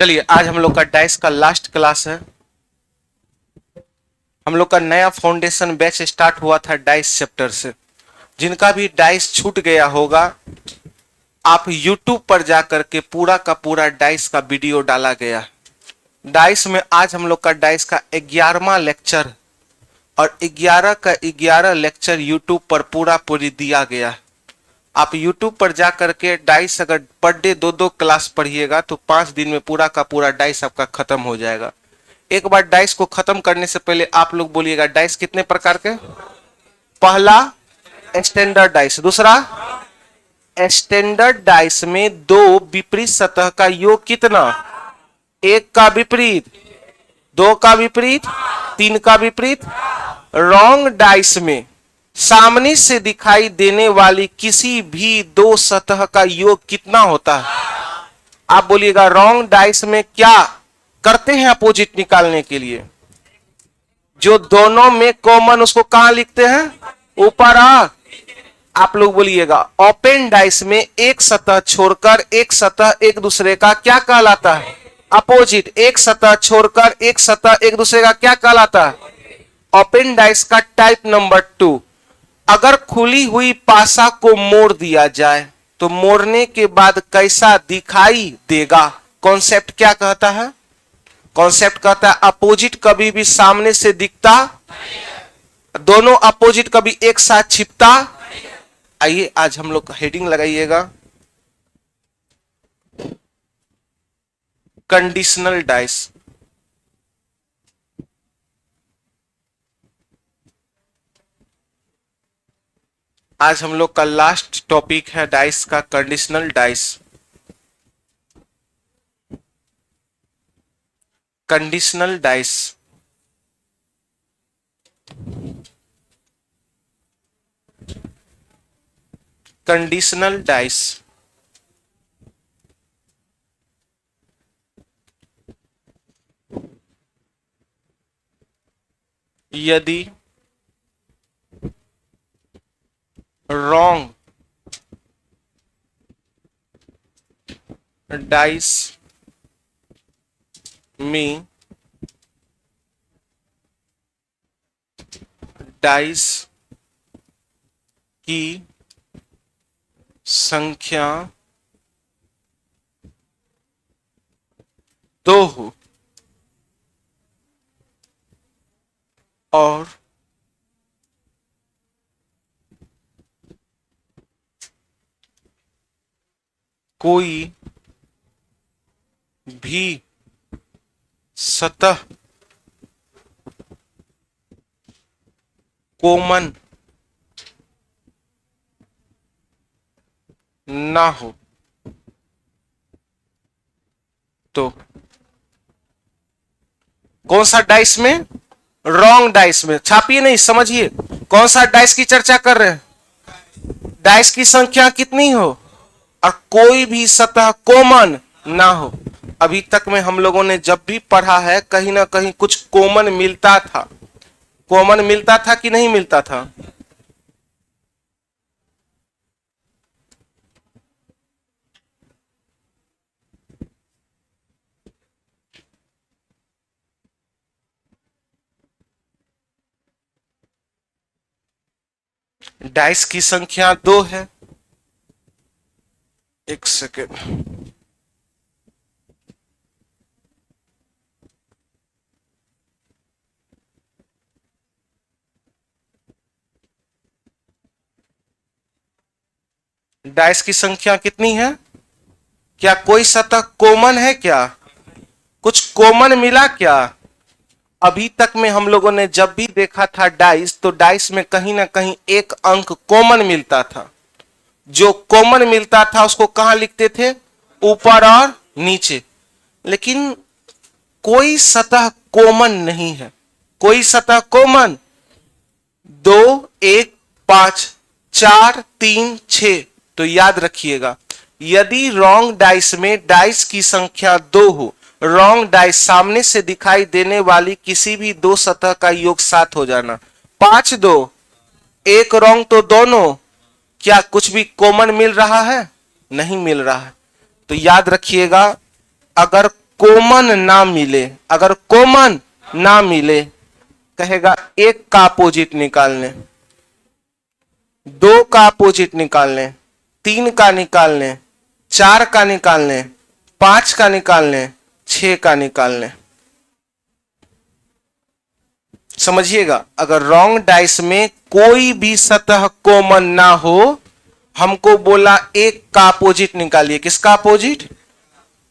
चलिए आज हम लोग का डाइस का लास्ट क्लास है। हम लोग का नया फाउंडेशन बैच स्टार्ट हुआ था डाइस चैप्टर से। जिनका भी डाइस छूट गया होगा, आप YouTube पर जाकर के पूरा का पूरा डाइस का वीडियो डाला गया है। डाइस में आज हम लोग का डाइस का 11वां लेक्चर और 11 का 11 लेक्चर YouTube पर पूरा पूरी दिया गया है। आप YouTube पर जा करके डाइस अगर पर डे 2-2 क्लास पढ़िएगा तो 5 दिन में पूरा का पूरा डाइस आपका खत्म हो जाएगा। एक बार डाइस को खत्म करने से पहले आप लोग बोलिएगा डाइस कितने प्रकार के। पहला स्टैंडर्ड डाइस, दूसरा स्टैंडर्ड डाइस में दो विपरीत सतह का योग कितना, एक का विपरीत, दो का विपरीत, तीन का विपरीत। रॉन्ग डाइस में सामने से दिखाई देने वाली किसी भी दो सतह का योग कितना होता है। आप बोलिएगा रॉन्ग डाइस में क्या करते हैं अपोजिट निकालने के लिए, जो दोनों में कॉमन उसको कहां लिखते हैं, ऊपर आ। आप लोग बोलिएगा ओपन डाइस में एक सतह छोड़कर एक सतह एक दूसरे का क्या कहलाता है, अपोजिट। एक सतह छोड़कर एक सतह एक दूसरे का क्या कहलाता है, ओपन डाइस का टाइप नंबर 2। अगर खुली हुई पासा को मोड़ दिया जाए तो मोड़ने के बाद कैसा दिखाई देगा, कॉन्सेप्ट क्या कहता है, कॉन्सेप्ट कहता है अपोजिट कभी भी सामने से दिखता, दोनों अपोजिट कभी एक साथ छिपता। आइए आज हम लोग हेडिंग लगाइएगा कंडीशनल डाइस। आज हम लोग का लास्ट टॉपिक है डाइस का conditional dice. Conditional dice conditional dice यदि रॉन्ग डाइस में डाइस की संख्या 2 हो और कोई भी सतह कॉमन ना हो तो कौन सा डाइस में, रॉन्ग डाइस में। छापिए नहीं, समझिए कौन सा डाइस की चर्चा कर रहे हैं। डाइस की संख्या कितनी हो और कोई भी सतह कॉमन ना हो। अभी तक में हम लोगों ने जब भी पढ़ा है कहीं ना कहीं कुछ कॉमन मिलता था, कॉमन मिलता था कि नहीं मिलता था। डाइस की संख्या 2 है। एक सेकेंड, डाइस की संख्या कितनी है, क्या कोई सतह कॉमन है, क्या कुछ कॉमन मिला क्या। अभी तक में हम लोगों ने जब भी देखा था डाइस, तो डाइस में कहीं ना कहीं एक अंक कॉमन मिलता था। जो कॉमन मिलता था उसको कहां लिखते थे, ऊपर और नीचे। लेकिन कोई सतह कॉमन नहीं है, कोई सतह कॉमन 2, 1, 5, 4, 3, 6। तो याद रखिएगा यदि रॉन्ग डाइस में डाइस की संख्या 2 हो, रॉन्ग डाइस सामने से दिखाई देने वाली किसी भी दो सतह का योग 7 हो जाना। 5, 2, 1 रॉन्ग तो दोनों, क्या कुछ भी कॉमन मिल रहा है, नहीं मिल रहा है। तो याद रखिएगा अगर कॉमन ना मिले, अगर कॉमन ना मिले कहेगा एक का अपोजिट निकालने, दो का अपोजिट निकालने, तीन का निकालने, चार का निकालने, पांच का निकालने, छह का निकालने। समझिएगा, अगर रॉन्ग डाइस में कोई भी सतह कॉमन ना हो, हमको बोला एक का अपोजिट निकालिए। किसका अपोजिट?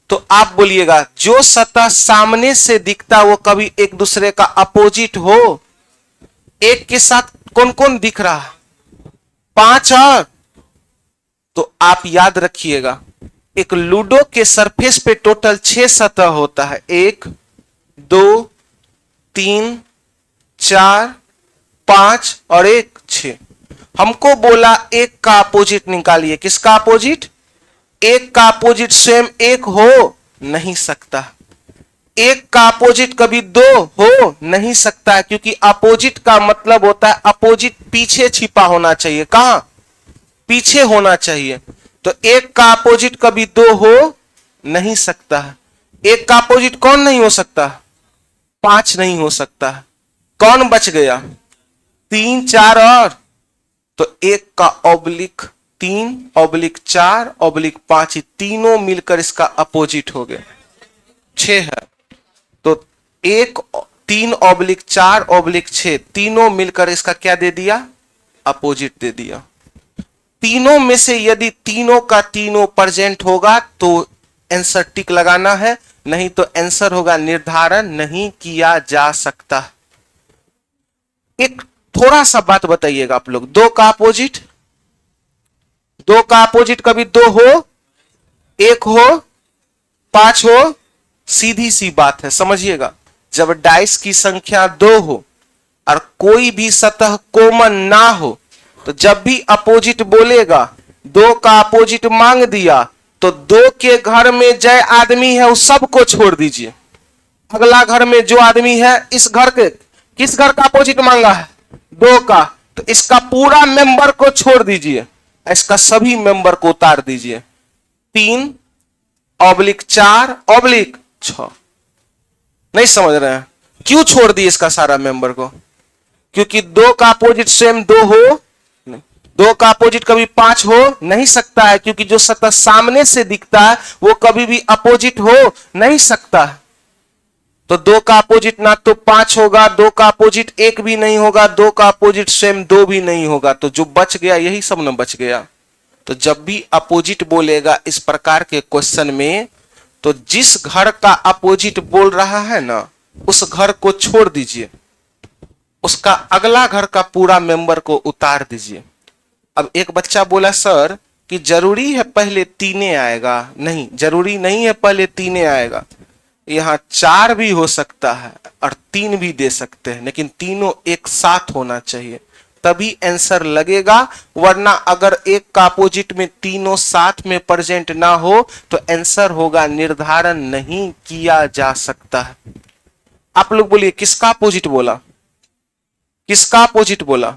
तो आप बोलिएगा जो सतह सामने से दिखता वो कभी एक दूसरे का अपोजिट हो। एक के साथ कौन कौन दिख रहा है? पांच और। तो आप याद रखिएगा, एक लूडो के सरफेस पे टोटल 6 सतह होता है। 1 2 3 4 5 और 1 6। हमको बोला एक का अपोजिट निकालिए। किसका अपोजिट? एक का अपोजिट स्वयं एक हो नहीं सकता। एक का अपोजिट कभी दो हो नहीं सकता, क्योंकि अपोजिट का मतलब होता है अपोजिट पीछे छिपा होना चाहिए। कहां? पीछे होना चाहिए। तो एक का अपोजिट कभी दो हो नहीं सकता। एक का अपोजिट कौन नहीं हो सकता? 5 नहीं हो सकता। कौन बच गया? 3 4 और। तो एक का ऑब्लिक 3 ऑब्लिक 4 ऑब्लिक 5, तीनों मिलकर इसका अपोजिट हो गया। 6 है। तो 1 3 ऑब्लिक 4 ऑब्लिक 6 तीनों मिलकर इसका क्या दे दिया? अपोजिट दे दिया। तीनों में से यदि तीनों का तीनों प्रेजेंट होगा तो आंसर टिक लगाना है, नहीं तो आंसर होगा निर्धारण नहीं किया जा सकता। एक थोड़ा सा बात बताइएगा आप लोग, दो का अपोजिट, दो का अपोजिट कभी दो हो, एक हो, 5 हो? सीधी सी बात है, समझिएगा। जब डाइस की संख्या 2 हो और कोई भी सतह कॉमन ना हो, तो जब भी अपोजिट बोलेगा, दो का अपोजिट मांग दिया, तो दो के घर में जय आदमी है उस सबको छोड़ दीजिए। अगला घर में जो आदमी है, इस घर के किस घर का अपोजिट मांगा है? दो का। तो इसका पूरा मेंबर को छोड़ दीजिए, इसका सभी मेंबर को उतार दीजिए। 3 ऑब्लिक 4 ऑब्लिक 6। नहीं समझ रहे हैं? क्यों छोड़ दिए इसका सारा मेंबर को? क्योंकि दो का अपोजिट स्वयं दो हो नहीं। दो का अपोजिट कभी 5 हो नहीं सकता है, क्योंकि जो सतह सामने से दिखता है वो कभी भी अपोजिट हो नहीं सकता है। तो दो का अपोजिट ना तो 5 होगा, दो का अपोजिट 1 भी नहीं होगा, दो का अपोजिट स्वयं 2 भी नहीं होगा। तो जो बच गया यही सब न बच गया। तो जब भी अपोजिट बोलेगा इस प्रकार के क्वेश्चन में, तो जिस घर का अपोजिट बोल रहा है ना, उस घर को छोड़ दीजिए, उसका अगला घर का पूरा मेंबर को उतार दीजिए। अब एक बच्चा बोला सर कि जरूरी है पहले तीने आएगा। नहीं, जरूरी नहीं है पहले तीने आएगा। यहां 4 भी हो सकता है और 3 भी दे सकते हैं, लेकिन तीनों एक साथ होना चाहिए, तभी आंसर लगेगा। वरना अगर एक का अपोजिट में तीनों साथ में प्रेजेंट ना हो तो आंसर होगा निर्धारण नहीं किया जा सकता है। आप लोग बोलिए किसका अपोजिट बोला? किसका अपोजिट बोला?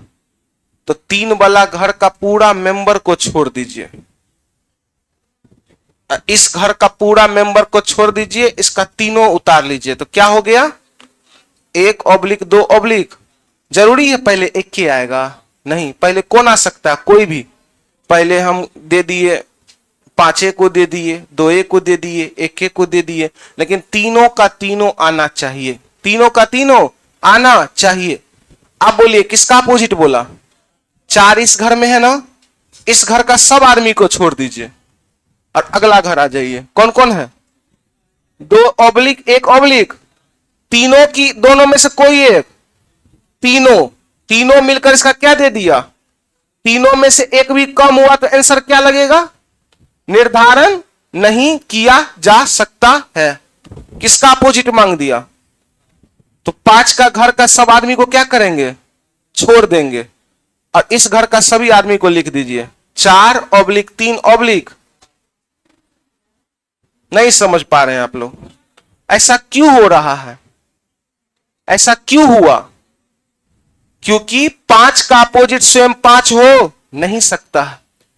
तो 3 वाला घर का पूरा मेंबर को छोड़ दीजिए, इस घर का पूरा मेंबर को छोड़ दीजिए, इसका तीनों उतार लीजिए। तो क्या हो गया? 1 ऑब्लिक 2 ऑब्लिक। जरूरी है पहले एक के आएगा? नहीं, पहले कौन आ सकता है? कोई भी। पहले हम दे दिए 5 को दे दिए, 2 को दे दिए, 1 को दे दिए, लेकिन तीनों का तीनों आना चाहिए, तीनों का तीनों आना चाहिए। आप बोलिए किसका अपोजिट बोला? 4 इस घर में है ना, इस घर का सब आदमी को छोड़ दीजिए और अगला घर आ जाइए। कौन कौन है? 2 ऑब्लिक 1 ऑब्लिक। तीनों की, दोनों में से कोई एक, तीनों मिलकर इसका क्या दे दिया? तीनों में से एक भी कम हुआ तो आंसर क्या लगेगा? निर्धारण नहीं किया जा सकता है। किसका अपोजिट मांग दिया? तो 5 का घर का सब आदमी को क्या करेंगे? छोड़ देंगे और इस घर का सभी आदमी को लिख दीजिए। 4 ऑब्लिक 3 ऑब्लिक। नहीं समझ पा रहे हैं आप लोग? ऐसा क्यों हो रहा है? ऐसा क्यों हुआ? क्योंकि 5 का अपोजिट स्वयं 5 हो नहीं सकता,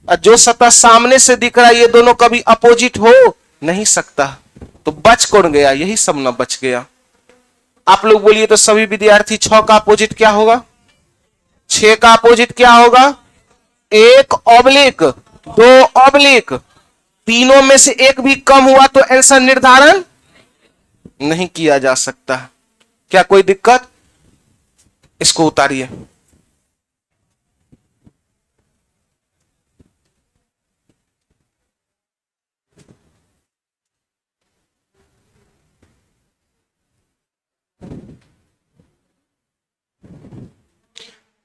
और जो सतह सामने से दिख रहा है ये दोनों कभी अपोजिट हो नहीं सकता। तो बच कौन गया? यही सब ना बच गया। आप लोग बोलिए तो सभी विद्यार्थी, 6 का अपोजिट क्या होगा? 6 का अपोजिट क्या होगा? 1 ऑब्लिक 2 ऑब्लिक, तीनों में से एक भी कम हुआ तो आंसर निर्धारण नहीं किया जा सकता। क्या कोई दिक्कत? इसको उतारिए।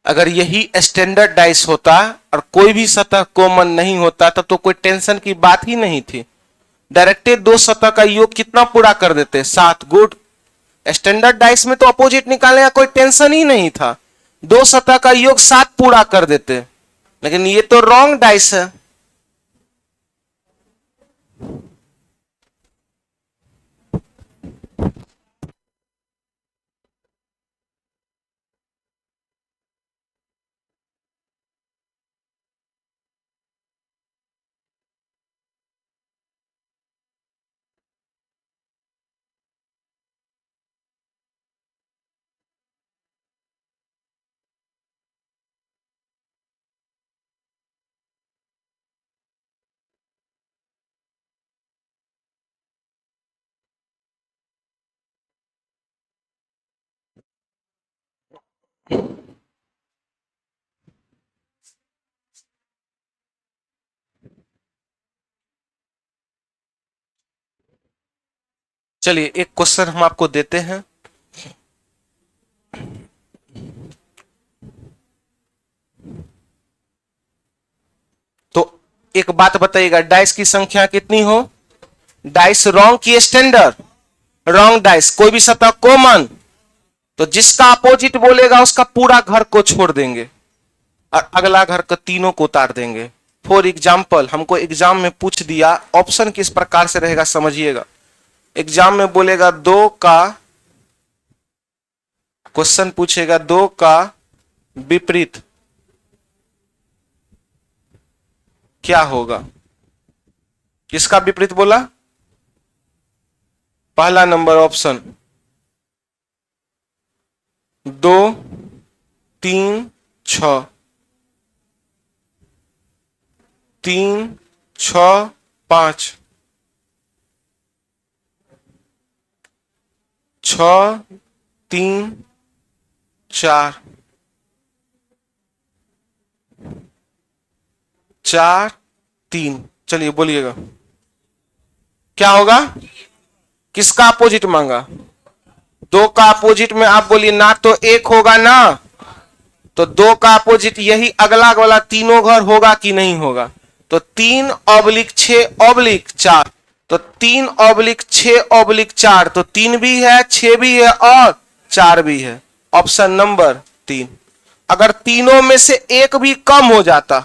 अगर यही स्टैंडर्ड डाइस होता और कोई भी सतह कॉमन नहीं होता तब तो कोई टेंशन की बात ही नहीं थी। डायरेक्टली दो सतह का योग कितना पूरा कर देते? 7। गुड। स्टैंडर्ड डाइस में तो अपोजिट निकालने का कोई टेंशन ही नहीं था, दो सतह का योग 7 पूरा कर देते। लेकिन ये तो रॉन्ग डाइस है। चलिए एक क्वेश्चन हम आपको देते हैं। तो एक बात बताइएगा, डाइस की संख्या कितनी हो? डाइस रॉन्ग की स्टैंडर्ड? Wrong dice. कोई भी सतह कॉमन, तो जिसका अपोजिट बोलेगा उसका पूरा घर को छोड़ देंगे और अगला घर का तीनों को उतार देंगे। फॉर एग्जाम्पल, हमको एग्जाम में पूछ दिया, ऑप्शन किस प्रकार से रहेगा समझिएगा। एग्जाम में बोलेगा 2 का, क्वेश्चन पूछेगा 2 का विपरीत क्या होगा? किसका विपरीत बोला? पहला नंबर ऑप्शन 2 3 6, 3 6 5, 6 3 4, 4 3। चलिए बोलिएगा क्या होगा? किसका अपोजिट मांगा? 2 का अपोजिट में आप बोलिए ना तो 1 होगा ना, तो 2 का अपोजिट यही अगला वाला तीनों घर होगा कि नहीं होगा? तो 3 ऑब्लिक 6 ऑब्लिक 4, तो 3 ऑब्लिक 6 ऑब्लिक 4, तो 3 भी है 6 भी है और 4 भी है। Option number 3। अगर तीनों में से एक भी कम हो जाता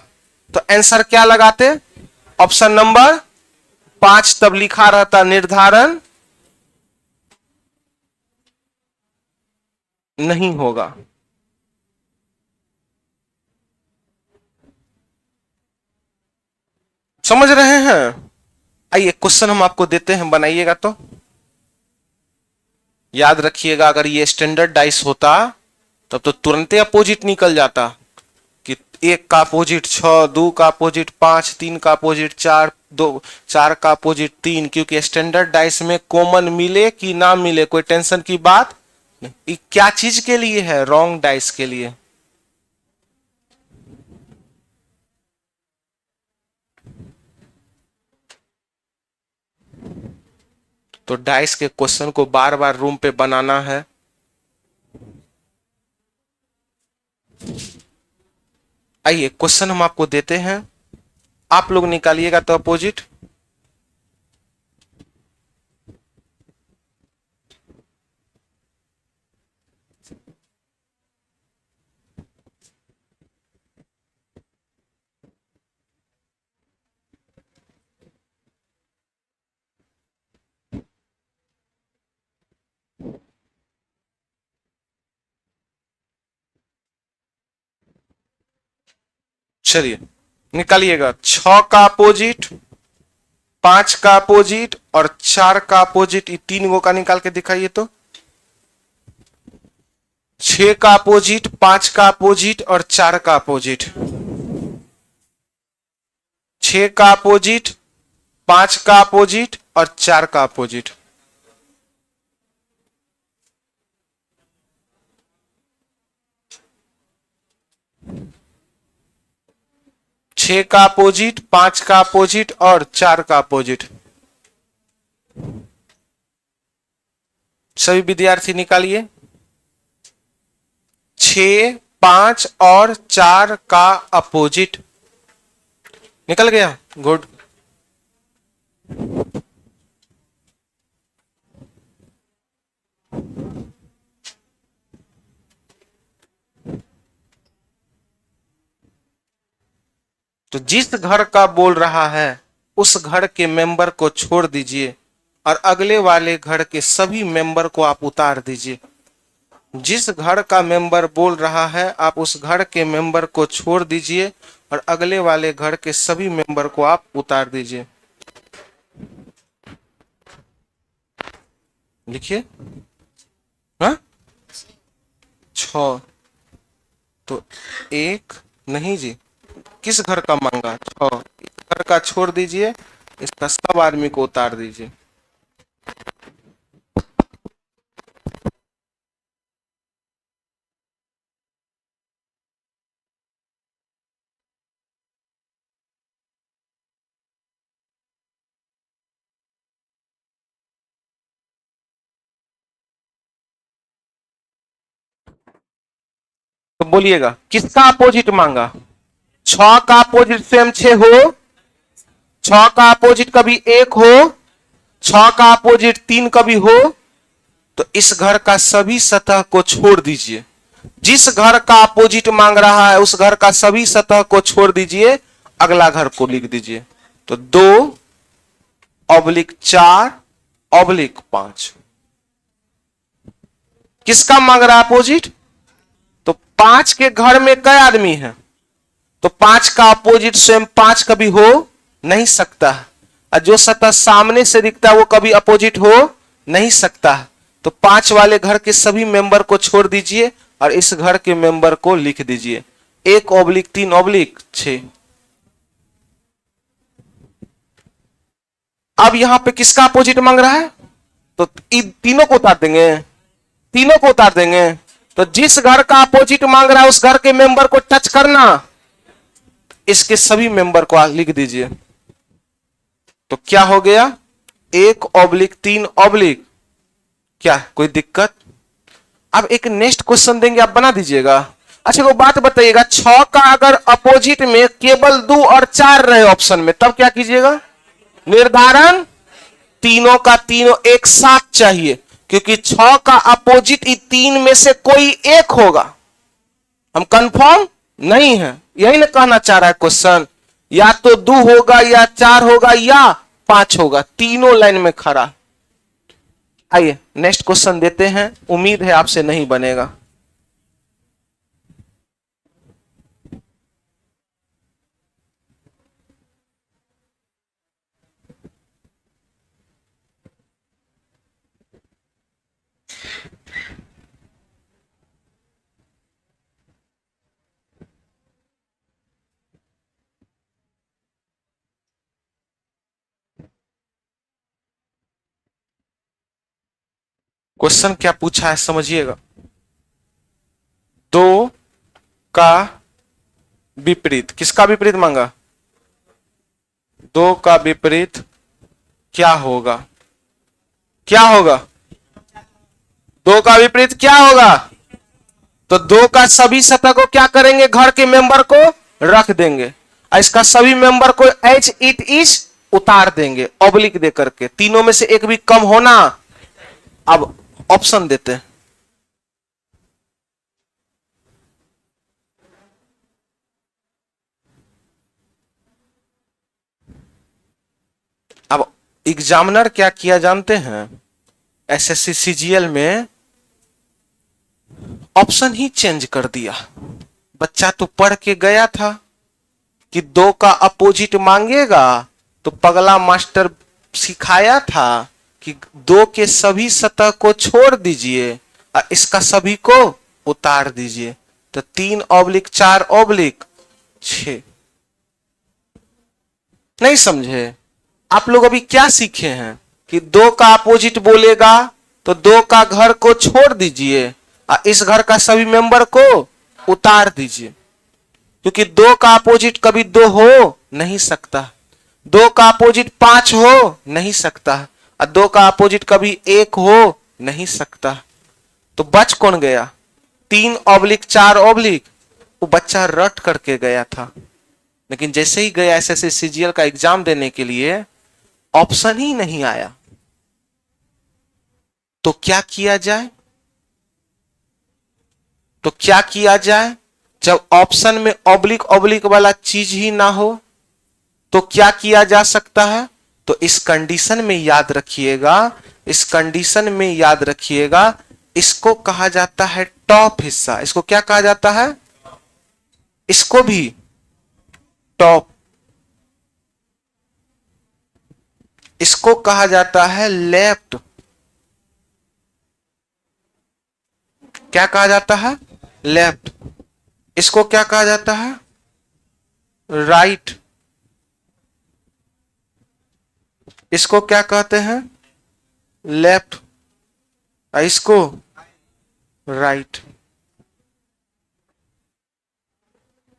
तो आंसर क्या लगाते? Option number 5। तब लिखा रहता निर्धारण नहीं होगा। समझ रहे हैं? आइए क्वेश्चन हम आपको देते हैं, बनाइएगा। तो याद रखिएगा, अगर ये स्टैंडर्ड डाइस होता तब तो तुरंत अपोजिट निकल जाता कि 1 का अपोजिट 6, 2 का अपोजिट 5, 3 का अपोजिट 4, 2 4 का अपोजिट 3। क्योंकि स्टैंडर्ड डाइस में कॉमन मिले कि ना मिले कोई टेंशन की बात नहीं। ये क्या चीज के लिए है? रॉन्ग डाइस के लिए। तो डाइस के क्वेश्चन को बार बार रूम पे बनाना है। आइए क्वेश्चन हम आपको देते हैं, आप लोग निकालिएगा तो अपोजिट। चलिए निकालिएगा। 6 का अपोजिट 5 का अपोजिट और 4 का अपोजिट, ये 3 गो का निकाल के दिखाइए तो। 6 का अपोजिट, 5 का अपोजिट और 4 का अपोजिट। 6 का अपोजिट, 5 का अपोजिट और 4 का अपोजिट। छह का अपोजिट, 5 का अपोजिट और 4 का अपोजिट। सभी विद्यार्थी निकालिए। 6, 5 और 4 का अपोजिट निकल गया। गुड। तो जिस घर का बोल रहा है उस घर के मेंबर को छोड़ दीजिए और अगले वाले घर के सभी मेंबर को आप उतार दीजिए। जिस घर का मेंबर बोल रहा है आप उस घर के मेंबर को छोड़ दीजिए और अगले वाले घर के सभी मेंबर को आप उतार दीजिए। लिखिए। हाँ, 6। तो 1 नहीं जी, किस घर का मांगा? 6। इस घर का छोड़ दीजिए, इसका सब आदमी को उतार दीजिए। तो बोलिएगा किसका अपोजिट मांगा? 6 का अपोजिट सेम 6 हो, 6 का अपोजिट कभी 1 हो, 6 का अपोजिट 3 कभी हो। तो इस घर का सभी सतह को छोड़ दीजिए। जिस घर का अपोजिट मांग रहा है उस घर का सभी सतह को छोड़ दीजिए, अगला घर को लिख दीजिए। तो 2/4/5 किसका मांग रहा है अपोजिट? तो 5 के घर में कई आदमी हैं? तो 5 का अपोजिट स्वयं 5 कभी हो नहीं सकता है, और जो सतह सामने से दिखता है वो कभी अपोजिट हो नहीं सकता है। तो 5 वाले घर के सभी मेंबर को छोड़ दीजिए और इस घर के मेंबर को लिख दीजिए। 1/3/6। अब यहां पे किसका अपोजिट मांग रहा है? तो तीनों को उतार देंगे, तीनों को उतार देंगे। तो जिस घर का अपोजिट मांग रहा है उस घर के मेंबर को टच करना, इसके सभी मेंबर को लिख दीजिए। तो क्या हो गया? 1/3/, क्या कोई दिक्कत? अब एक नेक्स्ट क्वेश्चन देंगे, आप बना दीजिएगा। अच्छा वो बात बताइएगा, 6 का अगर अपोजिट में केवल 2 और 4 रहे ऑप्शन में, तब क्या कीजिएगा? निर्धारण तीनों का तीनों एक साथ चाहिए, क्योंकि 6 का अपोजिट 3 में से कोई एक होगा। हम कंफर्म नहीं है, यही ना कहना चाह रहा है क्वेश्चन। या तो 2 होगा या 4 होगा या 5 होगा, तीनों लाइन में खड़ा। आइए नेक्स्ट क्वेश्चन देते हैं, उम्मीद है आपसे नहीं बनेगा। क्वेश्चन क्या पूछा है समझिएगा। 2 का विपरीत, किसका विपरीत मांगा? 2 का विपरीत क्या होगा? क्या होगा? 2 का विपरीत क्या होगा? तो 2 का सभी सतह को क्या करेंगे? घर के मेंबर को रख देंगे और इसका सभी मेंबर को एज इट इज उतार देंगे ऑब्लिक दे करके। तीनों में से एक भी कम होना। अब ऑप्शन देते हैं। अब एग्जामिनर क्या किया जानते हैं? एसएससी सीजीएल में ऑप्शन ही चेंज कर दिया। बच्चा तो पढ़ के गया था कि 2 का अपोजिट मांगेगा तो पगला मास्टर सिखाया था कि 2 के सभी सतह को छोड़ दीजिए और इसका सभी को उतार दीजिए। तो 3/4/6। नहीं समझे? आप लोग अभी क्या सीखे हैं कि 2 का अपोजिट बोलेगा तो 2 का घर को छोड़ दीजिए और इस घर का सभी मेंबर को उतार दीजिए, क्योंकि 2 का अपोजिट कभी 2 हो नहीं सकता, 2 का अपोजिट 5 हो नहीं सकता और 2 का अपोजिट कभी 1 हो नहीं सकता। तो बच कौन गया? 3/4। वो बच्चा रट करके गया था, लेकिन जैसे ही गया एसएससी सीजीएल का एग्जाम देने के लिए ऑप्शन ही नहीं आया। तो क्या किया जाए? जब ऑप्शन में ऑब्लिक ऑब्लिक वाला चीज ही ना हो तो क्या किया जा सकता है? तो इस कंडीशन में याद रखिएगा, इसको कहा जाता है टॉप हिस्सा। इसको क्या कहा जाता है? इसको भी टॉप, इसको कहा जाता है लेफ्ट। क्या कहा जाता है? लेफ्ट। इसको क्या कहा जाता है? राइट। इसको क्या कहते हैं? लेफ्ट। इसको राइट।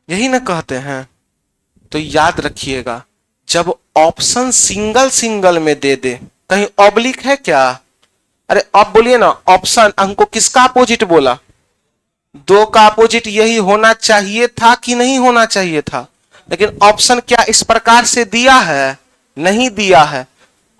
यही ना कहते हैं? तो याद रखिएगा, जब ऑप्शन सिंगल सिंगल में दे दे, कहीं ऑब्लिक है क्या? अरे आप बोलिए ना, ऑप्शन हमको किसका अपोजिट बोला? 2 का अपोजिट यही होना चाहिए था कि नहीं होना चाहिए था? लेकिन ऑप्शन क्या इस प्रकार से दिया है? नहीं दिया है।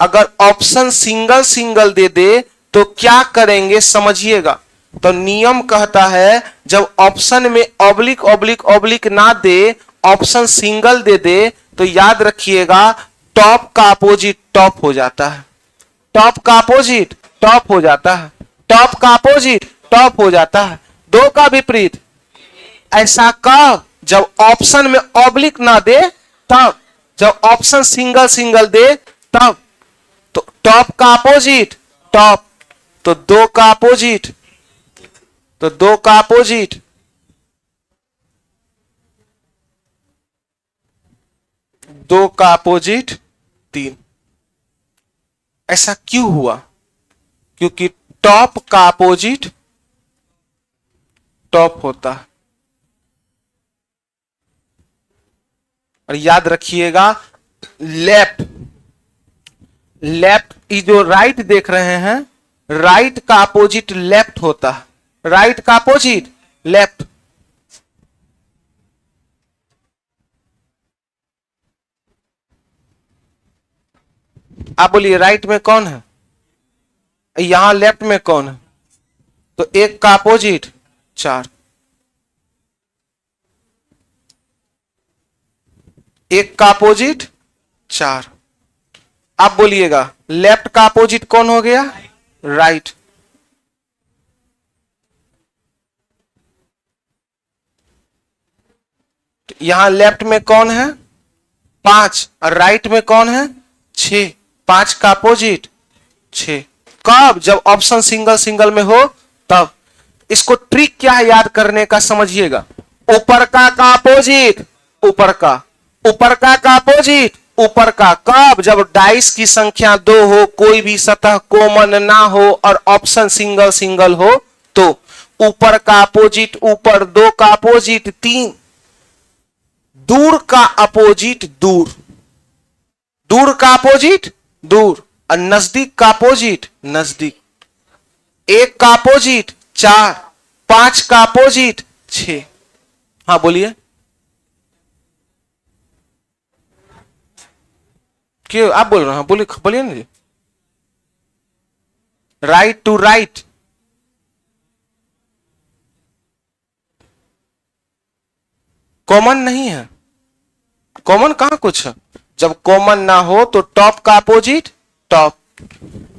अगर ऑप्शन सिंगल सिंगल दे दे तो क्या करेंगे समझिएगा। तो नियम कहता है जब ऑप्शन में ऑब्लिक ऑब्लिक ऑब्लिक ना दे, ऑप्शन सिंगल दे दे, तो याद रखिएगा टॉप का अपोजिट टॉप हो जाता है, टॉप का अपोजिट टॉप हो जाता है, टॉप का अपोजिट टॉप हो जाता है। 2 का विपरीत ऐसा कब? जब ऑप्शन में ऑब्लिक ना दे तब, जब ऑप्शन सिंगल सिंगल दे तब। तो टॉप का अपोजिट टॉप, तो 2 का अपोजिट, तो 2 का अपोजिट 2 का अपोजिट 3। ऐसा क्यों हुआ? क्योंकि टॉप का अपोजिट टॉप होता है। और याद रखिएगा लेफ्ट, ये जो राइट देख रहे हैं, राइट का अपोजिट लेफ्ट होता है, राइट का अपोजिट लेफ्ट। आप बोलिए राइट में कौन है? यहां लेफ्ट में कौन है? तो 1 का अपोजिट 4, 1 का अपोजिट 4। आप बोलिएगा लेफ्ट का अपोजिट कौन हो गया? राइट। यहां लेफ्ट में कौन है? 5 और राइट में कौन है? 6। 5 का अपोजिट 6। कब? जब ऑप्शन सिंगल सिंगल में हो तब। इसको ट्रिक क्या है याद करने का समझिएगा। ऊपर का अपोजिट ऊपर का, ऊपर का अपोजिट ऊपर का। कब? जब डाइस की संख्या 2 हो, कोई भी सतह कॉमन ना हो और ऑप्शन सिंगल सिंगल हो तो। ऊपर का अपोजिट ऊपर, 2 का अपोजिट 3, दूर का अपोजिट दूर, दूर का अपोजिट दूर और नजदीक का अपोजिट नजदीक। 1 का अपोजिट 4, 5 का अपोजिट 6। हाँ बोलिए। क्यों आप बोल रहे हैं? बोलिए बोलिए ना जी। राइट टू राइट, कॉमन नहीं है। कॉमन कहां कुछ है? जब कॉमन ना हो तो टॉप का अपोजिट टॉप,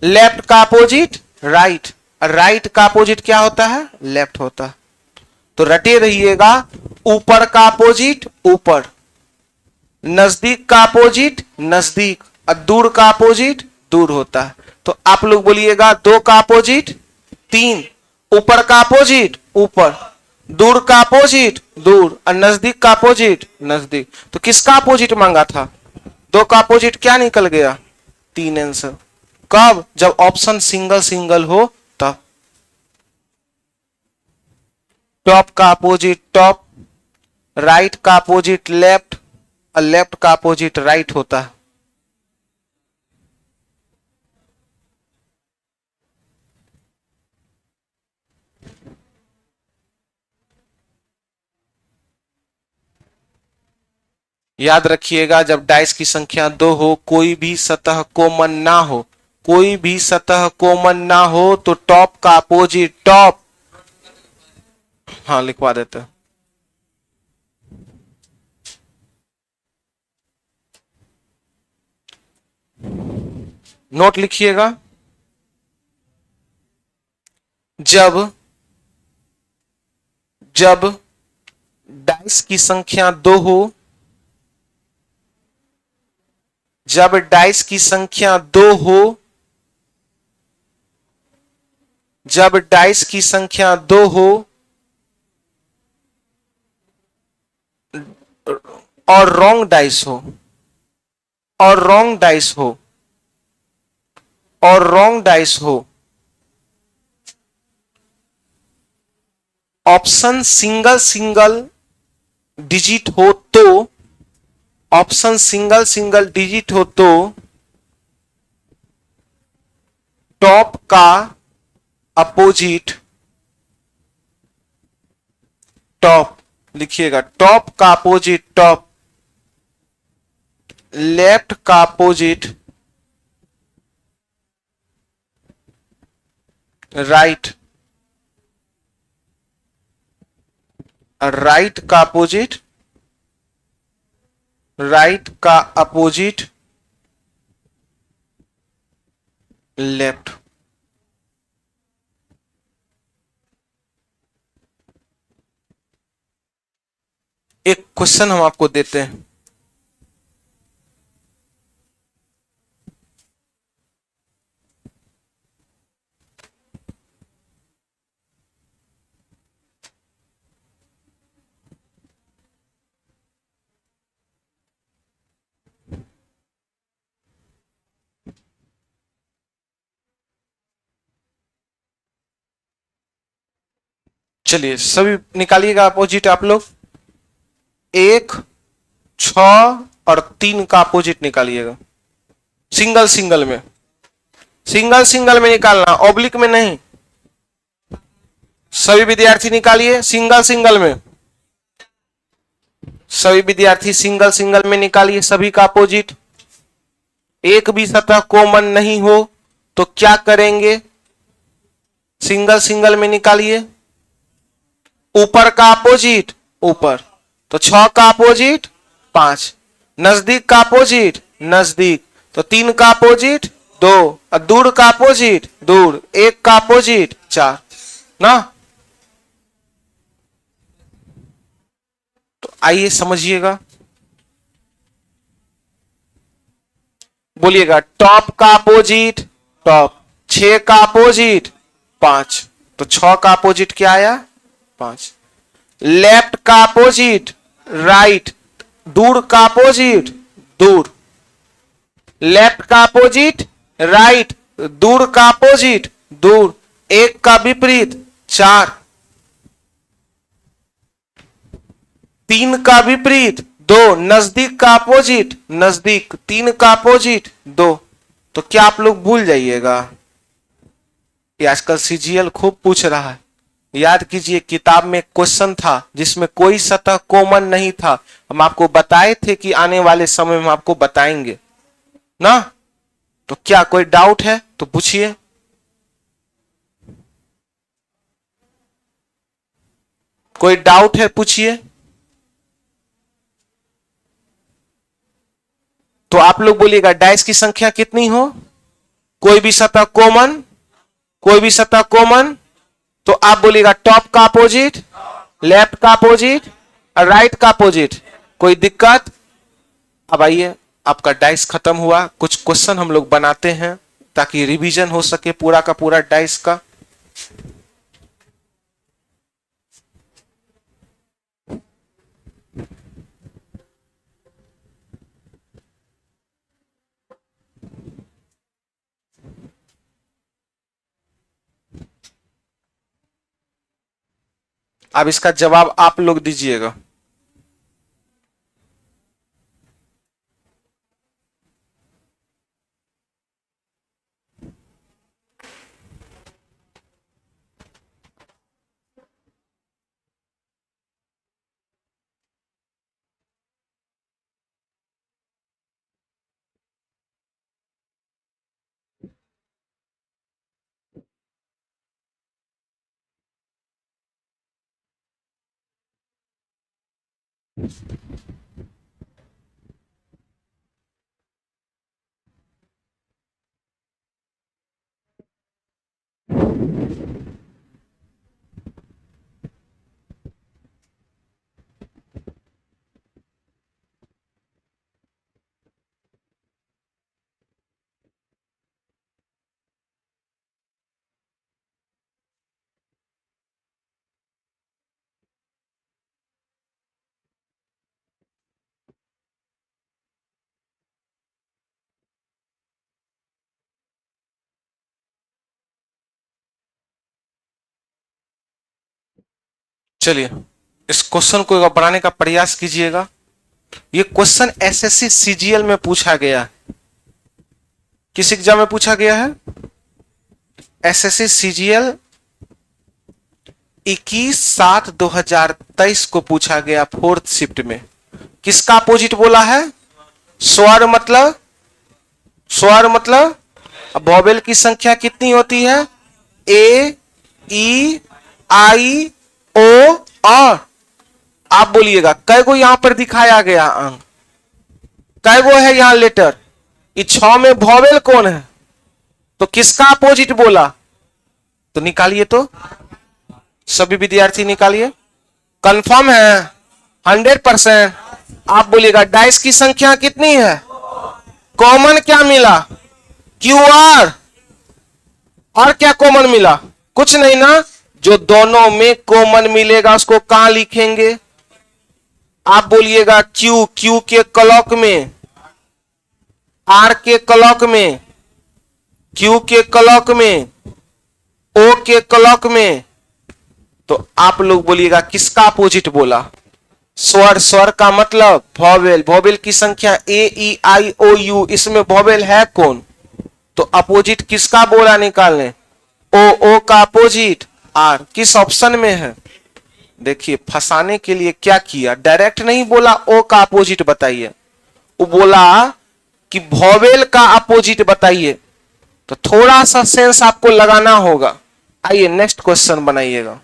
लेफ्ट का अपोजिट राइट, राइट का अपोजिट क्या होता है? लेफ्ट होता है। तो रटे रहिएगा, ऊपर का अपोजिट ऊपर, नजदीक का अपोजिट नजदीक और दूर का अपोजिट दूर होता है। तो आप लोग बोलिएगा 2 का अपोजिट 3, ऊपर का अपोजिट ऊपर, दूर का अपोजिट दूर और नजदीक का अपोजिट नजदीक। तो किसका अपोजिट मांगा था? 2 का अपोजिट क्या निकल गया? 3 आंसर। कब? जब ऑप्शन सिंगल सिंगल हो तब। टॉप का अपोजिट टॉप, राइट का अपोजिट लेफ्ट और लेफ्ट का अपोजिट राइट होता है। याद रखिएगा, जब डाइस की संख्या 2 हो, कोई भी सतह कॉमन ना हो, कोई भी सतह कॉमन ना हो तो टॉप का अपोजिट टॉप। हाँ लिखवा देते हैं। नोट लिखिएगा, जब जब डाइस की संख्या 2 हो, जब डाइस की संख्या 2 हो, जब डाइस की संख्या 2 हो और रॉन्ग डाइस हो, और रॉन्ग डाइस हो, और रॉन्ग डाइस हो, ऑप्शन सिंगल सिंगल डिजिट हो तो, ऑप्शन सिंगल सिंगल डिजिट हो तो टॉप का अपोजिट टॉप, लिखिएगा टॉप का अपोजिट टॉप, लेफ्ट का अपोजिट राइट, राइट का अपोजिट, राइट का अपोजिट लेफ्ट। एक क्वेश्चन हम आपको देते हैं, चलिए सभी निकालिएगा अपोजिट आप लोग। 1, 6 और 3 का अपोजिट निकालिएगा, सिंगल सिंगल में, सिंगल सिंगल में निकालना, ऑब्लिक में नहीं। सभी विद्यार्थी निकालिए सिंगल सिंगल में, सभी विद्यार्थी सिंगल सिंगल में निकालिए सभी का अपोजिट। एक भी सतह कॉमन नहीं हो तो क्या करेंगे? सिंगल सिंगल में निकालिए। ऊपर का अपोजिट ऊपर, तो 6 का अपोजिट 5, नजदीक का अपोजिट नजदीक, तो 3 का अपोजिट 2 और दूर का अपोजिट दूर, 1 का अपोजिट 4 ना। तो आइए समझिएगा, बोलिएगा टॉप का अपोजिट टॉप, 6 का अपोजिट 5, तो 6 का अपोजिट क्या आया? 5। लेफ्ट का अपोजिट राइट, दूर का अपोजिट दूर, लेफ्ट का अपोजिट राइट, दूर का अपोजिट दूर, 1 का विपरीत 4, 3 का विपरीत 2, नजदीक का अपोजिट नजदीक, 3 का अपोजिट 2। तो क्या आप लोग भूल जाइएगा? ये आजकल सीजीएल खूब पूछ रहा है। याद कीजिए, किताब में क्वेश्चन था जिसमें कोई सतह कॉमन नहीं था, हम आपको बताए थे कि आने वाले समय में आपको बताएंगे ना। तो क्या कोई डाउट है तो पूछिए। कोई डाउट है पूछिए। तो आप लोग बोलिएगा डाइस की संख्या कितनी हो, कोई भी सतह कॉमन, कोई भी सतह कॉमन, तो आप बोलिएगा टॉप का अपोजिट, लेफ्ट का अपोजिट और राइट का अपोजिट। कोई दिक्कत? अब आइए, आपका डाइस खत्म हुआ, कुछ क्वेश्चन हम लोग बनाते हैं ताकि रिवीजन हो सके पूरा का पूरा डाइस का। अब इसका जवाब आप लोग दीजिएगा। चलिए, इस क्वेश्चन को बनाने का प्रयास कीजिएगा। ये क्वेश्चन एसएससी सीजीएल में पूछा गया है। किस एग्जाम में पूछा गया है? एसएससी सीजीएल 21/7/2023 को पूछा गया, फोर्थ शिफ्ट में। किसका अपोजिट बोला है? स्वर मतलब, स्वर मतलब वॉवेल की संख्या कितनी होती है? ए, ई, आई, ओ, और आप बोलिएगा कै गो यहां पर दिखाया गया अंक, कै गो है यहां लेटर? इस 6 में वॉवेल कौन है? तो किसका अपोजिट बोला? तो निकालिए, तो सभी विद्यार्थी निकालिए। कंफर्म है 100%? आप बोलिएगा डाइस की संख्या कितनी है? कॉमन क्या मिला? Q R. और क्या कॉमन मिला? कुछ नहीं ना। जो दोनों में कॉमन मिलेगा उसको कहां लिखेंगे? आप बोलिएगा क्यू, क्यू के क्लॉक में, आर के क्लॉक में, क्यू के क्लॉक में, ओ के क्लॉक में। तो आप लोग बोलिएगा किसका अपोजिट बोला? स्वर, स्वर का मतलब वॉवेल, वॉवेल की संख्या ए, ई, आई, ओ, यू, इसमें वॉवेल है कौन? तो अपोजिट किसका बोला निकालने? ओ, ओ का अपोजिट आर। किस ऑप्शन में है? देखिए, फंसाने के लिए क्या किया, डायरेक्ट नहीं बोला ओ का अपोजिट बताइए, वो बोला कि वॉवेल का अपोजिट बताइए। तो थोड़ा सा सेंस आपको लगाना होगा। आइए नेक्स्ट क्वेश्चन बनाइएगा।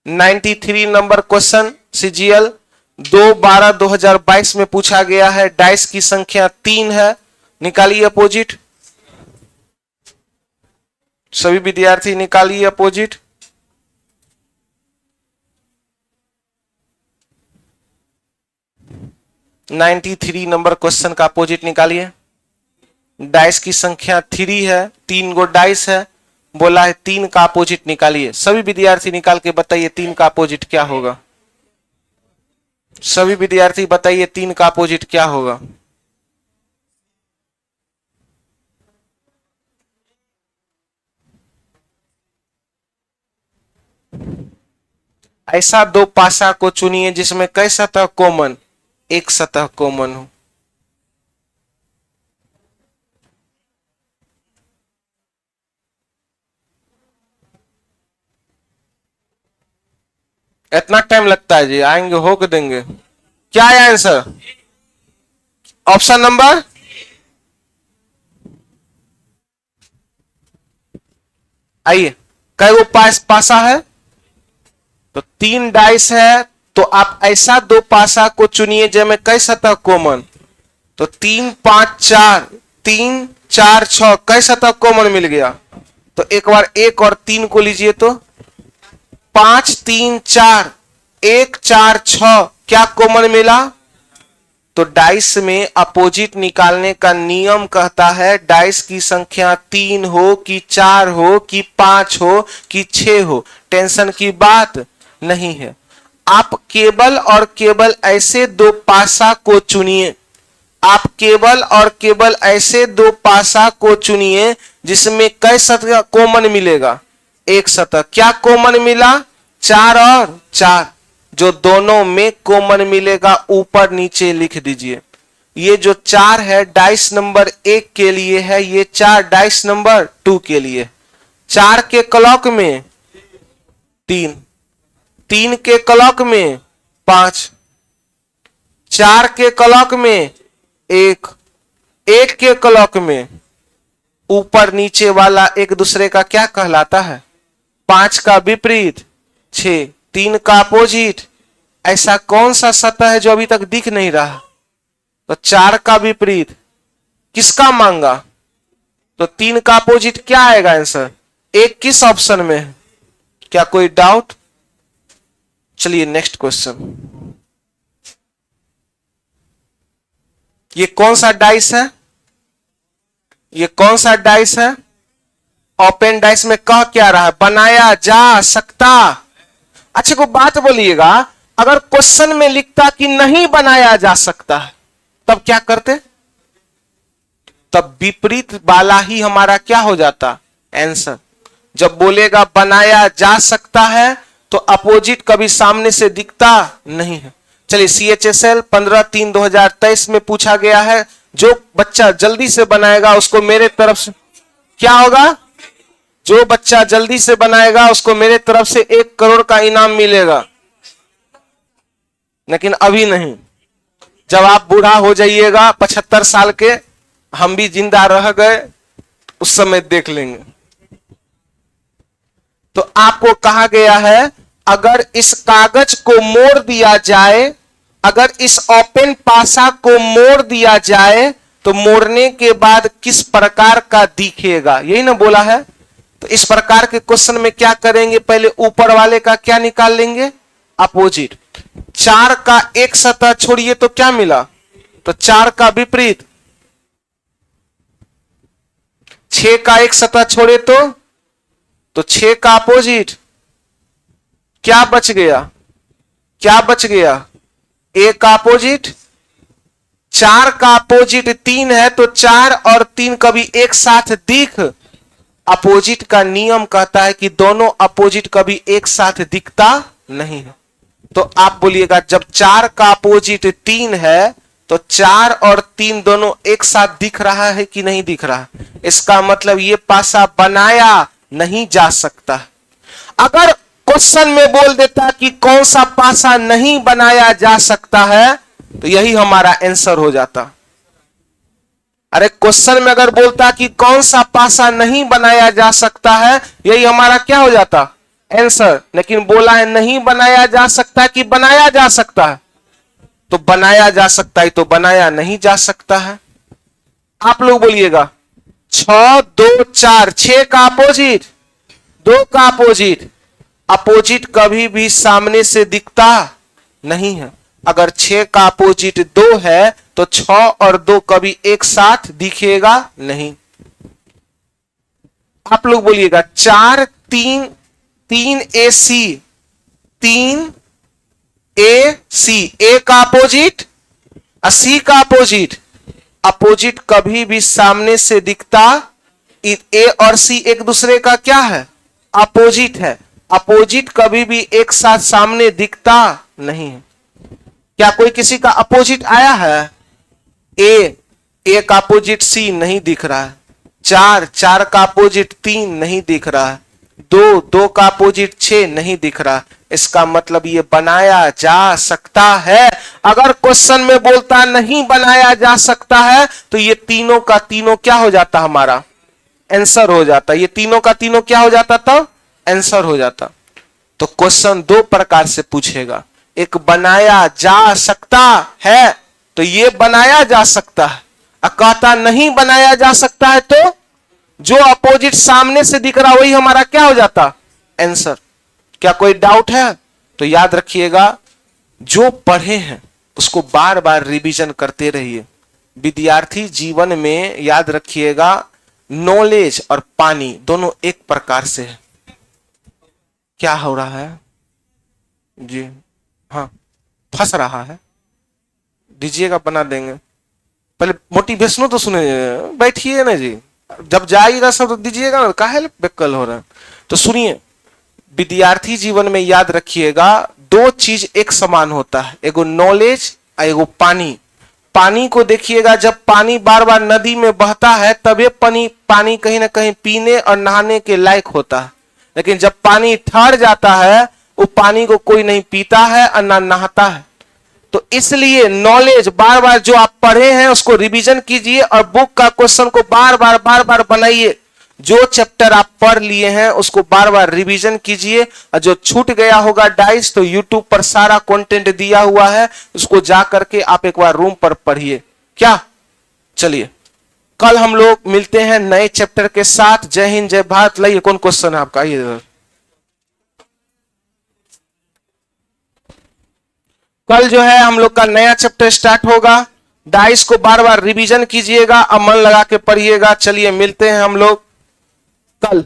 93 नंबर क्वेश्चन सीजीएल 2/12/2022 में पूछा गया है। डाइस की संख्या 3 है, निकालिए अपोजिट। सभी विद्यार्थी निकालिए अपोजिट। नाइन्टी 93 नंबर क्वेश्चन का अपोजिट निकालिए। डाइस की संख्या 3 है, 3 गो डाइस है, बोला है 3 का अपोजिट निकालिए। सभी विद्यार्थी निकाल के बताइए 3 का अपोजिट क्या होगा। सभी विद्यार्थी बताइए 3 का अपोजिट क्या होगा। ऐसा दो पासा को चुनिए जिसमें कई सतह कॉमन, एक सतह कॉमन हो। इतना टाइम लगता है जी? आएंगे होक देंगे। क्या है आंसर? ऑप्शन नंबर, आइए, कई वो पासा है? तो 3 डाइस है, तो आप ऐसा दो पासा को चुनिए जिसमें कई सतह कॉमन। तो 3, 5, 4, 3, 4, 6 कई सतह कॉमन मिल गया। तो एक बार 1 और 3 को लीजिए, तो 5, 3, 4 1 4 6 क्या कॉमन मिला? तो डाइस में अपोजिट निकालने का नियम कहता है डाइस की संख्या 3 हो कि 4 हो कि 5 हो कि 6 हो, टेंशन की बात नहीं है। आप केवल और केवल ऐसे दो पासा को चुनिए, आप केवल और केवल ऐसे दो पासा को चुनिए जिसमें कई सतह कॉमन मिलेगा? एक सतह। क्या कॉमन मिला? 4 और 4। जो दोनों में कॉमन मिलेगा ऊपर नीचे लिख दीजिए। ये जो 4 है डाइस नंबर 1 के लिए है, ये 4 डाइस नंबर 2 के लिए। 4 के क्लॉक में 3, 3 के क्लॉक में 5, 4 के क्लॉक में 1, 1 के क्लॉक में ऊपर नीचे वाला एक दूसरे का क्या कहलाता है? 5 का विपरीत 6, 3 का अपोजिट। ऐसा कौन सा सतह है जो अभी तक दिख नहीं रहा? तो 4 का विपरीत किसका मांगा? तो 3 का अपोजिट क्या आएगा आंसर? 1 किस ऑप्शन में है? क्या कोई डाउट? चलिए नेक्स्ट क्वेश्चन। ये कौन सा डाइस है? ये कौन सा डाइस है? ओपन डाइस में कह क्या रहा है? बनाया जा सकता। अच्छा को बात बोलिएगा, अगर क्वेश्चन में लिखता कि नहीं बनाया जा सकता है तब क्या करते? तब विपरीत वाला ही हमारा क्या हो जाता? आंसर। जब बोलेगा बनाया जा सकता है तो अपोजिट कभी सामने से दिखता नहीं है। चलिए CHSL 15/3/2023 में पूछा गया है, जो बच्चा जल्दी से बनाएगा उसको मेरे तरफ से क्या होगा? जो बच्चा जल्दी से बनाएगा उसको मेरे तरफ से 1 करोड़ का इनाम मिलेगा। लेकिन अभी नहीं, जब आप बूढ़ा हो जाइएगा 75 साल के, हम भी जिंदा रह गए, उस समय देख लेंगे। तो आपको कहा गया है अगर इस कागज को मोड़ दिया जाए, अगर इस ओपन पासा को मोड़ दिया जाए तो मोड़ने के बाद किस प्रकार का दिखेगा, यही ना बोला है। तो इस प्रकार के क्वेश्चन में क्या करेंगे? पहले ऊपर वाले का क्या निकाल लेंगे? अपोजिट। 4 का एक सतह छोड़िए तो क्या मिला? तो 4 का विपरीत। 6 का एक सतह छोड़े तो 6 का अपोजिट। क्या बच गया? क्या बच गया? 1 का अपोजिट। 4 का अपोजिट 3 है तो 4 और 3 कभी एक साथ दिख। अपोजिट का नियम कहता है कि दोनों अपोजिट कभी एक साथ दिखता नहीं है। तो आप बोलिएगा जब 4 का अपोजिट 3 है तो 4 और 3 दोनों एक साथ दिख रहा है कि नहीं दिख रहा? इसका मतलब ये पासा बनाया नहीं जा सकता। अगर क्वेश्चन में बोल देता कि कौन सा पासा नहीं बनाया जा सकता है तो यही हमारा आंसर हो जाता। अरे क्वेश्चन में अगर बोलता कि कौन सा पासा नहीं बनाया जा सकता है, यही हमारा क्या हो जाता? आंसर। लेकिन बोला है नहीं बनाया जा सकता कि बनाया जा सकता है, तो बनाया जा सकता है तो बनाया नहीं जा सकता है। आप लोग बोलिएगा 6 2 4, 6 का अपोजिट, 2 का अपोजिट। अपोजिट कभी भी सामने से दिखता नहीं है। अगर 6 का अपोजिट 2 है तो 6 और 2 कभी एक साथ दिखेगा नहीं। आप लोग बोलिएगा 4 3 3 AC, 3 AC, A का अपोजिट, C का अपोजिट। अपोजिट कभी भी सामने से दिखता, A और C एक दूसरे का क्या है? अपोजिट है। अपोजिट कभी भी एक साथ सामने दिखता नहीं है। क्या कोई किसी का अपोजिट आया है? A का अपोजिट C नहीं दिख रहा है। 4 का अपोजिट 3 नहीं दिख रहा है। 2 का अपोजिट 6 नहीं दिख रहा। इसका मतलब ये बनाया जा सकता है। अगर क्वेश्चन में बोलता नहीं बनाया जा सकता है तो ये तीनों का तीनों क्या हो जाता? हमारा आंसर हो जाता। ये तीनों का तीनों क्या हो जाता? तो आंसर हो जाता। तो क्वेश्चन 2 प्रकार से पूछेगा। एक बनाया जा सकता है तो ये बनाया जा सकता है, कहता नहीं बनाया जा सकता है तो जो अपोजिट सामने से दिख रहा वही हमारा क्या हो जाता? आंसर। क्या कोई डाउट है? तो याद रखिएगा, जो पढ़े हैं उसको बार बार रिवीजन करते रहिए। विद्यार्थी जीवन में याद रखिएगा, नॉलेज और पानी दोनों एक प्रकार से है। क्या हो रहा है जी? हाँ, फंस रहा है, दीजिएगा, बना देंगे। पहले मोटिवेशनल तो सुने, बैठिए ना जी, जब जाइएगा सब तो दीजिएगा ना, काहे बेकल हो रहा है। तो सुनिए, विद्यार्थी जीवन में याद रखिएगा, दो चीज एक समान होता है, एगो नॉलेज और एगो पानी। पानी को देखिएगा, जब पानी बार बार नदी में बहता है तभी पानी कहीं ना कहीं पीने और नहाने के लायक होता है, लेकिन जब पानी ठहर जाता है वो पानी को कोई नहीं पीता है और ना नहाता है। तो इसलिए नॉलेज बार बार जो आप पढ़े हैं उसको रिवीजन कीजिए और बुक का क्वेश्चन को बार बार बनाइए। जो चैप्टर आप पढ़ लिए हैं उसको बार बार रिवीजन कीजिए, और जो छूट गया होगा डाइस तो यूट्यूब पर सारा कंटेंट दिया हुआ है, उसको जा करके आप एक बार रूम पर पढ़िए। क्या, चलिए कल हम लोग मिलते हैं नए चैप्टर के साथ। जय हिंद, जय भारत। लाइए, कौन क्वेश्चन है आपका? आइए, कल जो है हम लोग का नया चैप्टर स्टार्ट होगा। डाइस को बार बार रिवीजन कीजिएगा और मन लगा के पढ़िएगा। चलिए मिलते हैं हम लोग कल।